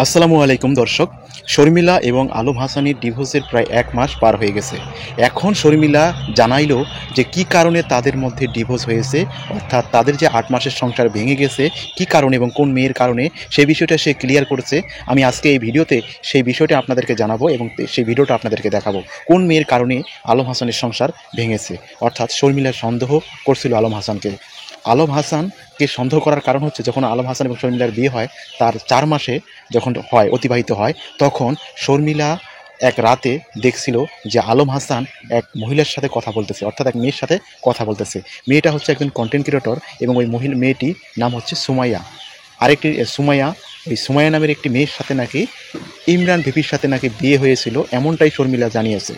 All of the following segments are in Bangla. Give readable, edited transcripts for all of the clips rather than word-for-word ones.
আসসালামু আলাইকুম দর্শক। শর্মিলা এবং আলম হাসানের ডিভোর্সের প্রায় ১ মাস পার হয়ে গেছে। এখন শর্মিলা জানাইলো যে কী কারণে তাদের মধ্যে ডিভোর্স হয়েছে, অর্থাৎ তাদের যে ৮ মাসের সংসার ভেঙে গেছে কী কারণে এবং কোন মেয়ের কারণে সেই বিষয়টা সে ক্লিয়ার করেছে। আমি আজকে এই ভিডিওতে সেই বিষয়টা আপনাদেরকে জানাবো এবং সেই ভিডিওটা আপনাদেরকে দেখাবো কোন মেয়ের কারণে আলম হাসানের সংসার ভেঙেছে। অর্থাৎ শর্মিলা সন্দেহ করছিল আলম হাসানকে। আলম হাসানকে সন্দেহ করার কারণ হচ্ছে, যখন আলম হাসান এবং শর্মিলার বিয়ে হয় তার ৪ মাসে যখন অতিবাহিত হয়, তখন শর্মিলা এক রাতে দেখছিল যে আলম হাসান এক মহিলার সাথে কথা বলতেছে, অর্থাৎ এক মেয়ের সাথে কথা বলতেছে। মেয়েটা হচ্ছে একজন কন্টেন্ট ক্রিয়েটর এবং ওই মেয়েটির নাম হচ্ছে সুমাইয়া। আরেকটি সুমাইয়া, ওই সুমাইয়া নামের একটি মেয়ের সাথে নাকি ইমরান ভিপির সাথে নাকি বিয়ে হয়েছিল, এমনটাই শর্মিলা জানিয়েছে।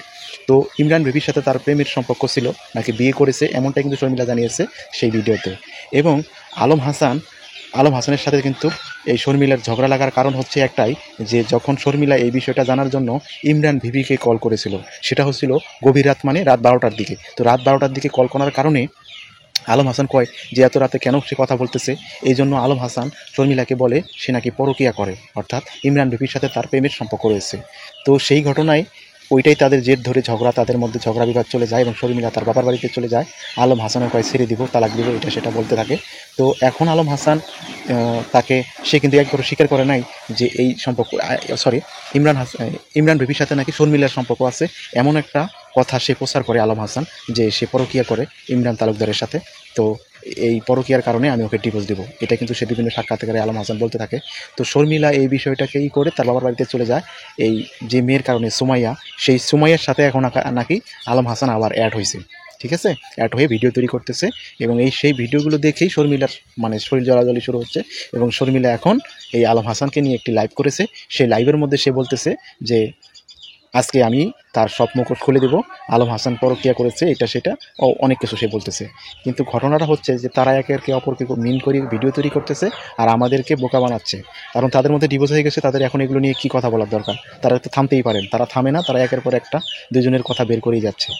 তো ইমরান ভিপির সাথে তার প্রেমের সম্পর্ক ছিল, নাকি বিয়ে করেছে, এমনটাই কিন্তু শর্মিলা জানিয়েছে সেই ভিডিওতে। এবং আলম হাসানের সাথে কিন্তু এই শর্মিলার ঝগড়া লাগার কারণ হচ্ছে একটাই, যে যখন শর্মিলা এই বিষয়টা জানার জন্য ইমরান ভিভিকে কল করেছিল, সেটা হচ্ছিল গভীর রাত, মানে রাত ১২টার দিকে। তো রাত ১২টার দিকে কল করার কারণে আলম হাসান কয় যে এত রাতে কেন সে কথা বলতেছে। এই জন্য আলম হাসান শর্মিলাকে বলে সে নাকি পরকীয়া করে, অর্থাৎ ইমরান ভিপির সাথে তার প্রেমের সম্পর্ক রয়েছে। তো সেই ঘটনায় ওইটাই তাদের জেদ ধরে ঝগড়া, তাদের মধ্যে ঝগড়া বিবাদ চলে যায় এবং শর্মিলা তার বাবার বাড়িতে চলে যায়। আলম হাসানের কয় ছেড়ে দিব, তালাক দিব, এটা সেটা বলতে থাকে। তো এখন আলম হাসান সে কিন্তু একবারও স্বীকার করে নাই যে এই সম্পর্ক, সরি, ইমরান ভিপির সাথে নাকি শর্মিলার সম্পর্ক আছে, এমন একটা কথা সে প্রচার করে আলম হাসান, যে সে পরকীয়া করে ইমরান তালুকদারের সাথে। তো এই পরকীয়ার কারণে আমি ওকে ডিভোর্স দেবো, এটা কিন্তু সে বিভিন্ন সাক্ষাৎকারে আলম হাসান বলতে থাকে। তো শর্মিলা এই বিষয়টাকেই করে তার বাবার বাড়িতে চলে যায়। এই যে মেয়ের কারণে সুমাইয়া, সেই সুমাইয়ার সাথে এখন নাকি আলম হাসান আবার অ্যাড হয়েছে, ঠিক আছে, অ্যাড হয়ে ভিডিও তৈরি করতেছে। এবং সেই ভিডিওগুলো দেখেই শর্মিলার মানে শরীর জ্বলাজ্বলি শুরু হচ্ছে। এবং শর্মিলা এখন এই আলম হাসানকে নিয়ে একটি লাইভ করেছে। সেই লাইভের মধ্যে সে বলতেছে যে আজকে আমি তার সব মুখোশ খুলে দেব, আলম হাসান পরকীয়া করেছে, এটা সেটা ও অনেক কিছু সে বলতেছে। কিন্তু ঘটনাটা হচ্ছে যে তারা একে অপরকে মিন করে ভিডিও তৈরি করতেছে আর আমাদেরকে বোকা বানাচ্ছে। কারণ তাদের মধ্যে ডিভোর্স হয়ে গেছে, তাদের এখন এগুলো নিয়ে কী কথা বলার দরকার? তারা তো থামতেই পারেন, তারা থামে না, তারা একের পর একটা দুজনের কথা বের করেই যাচ্ছে।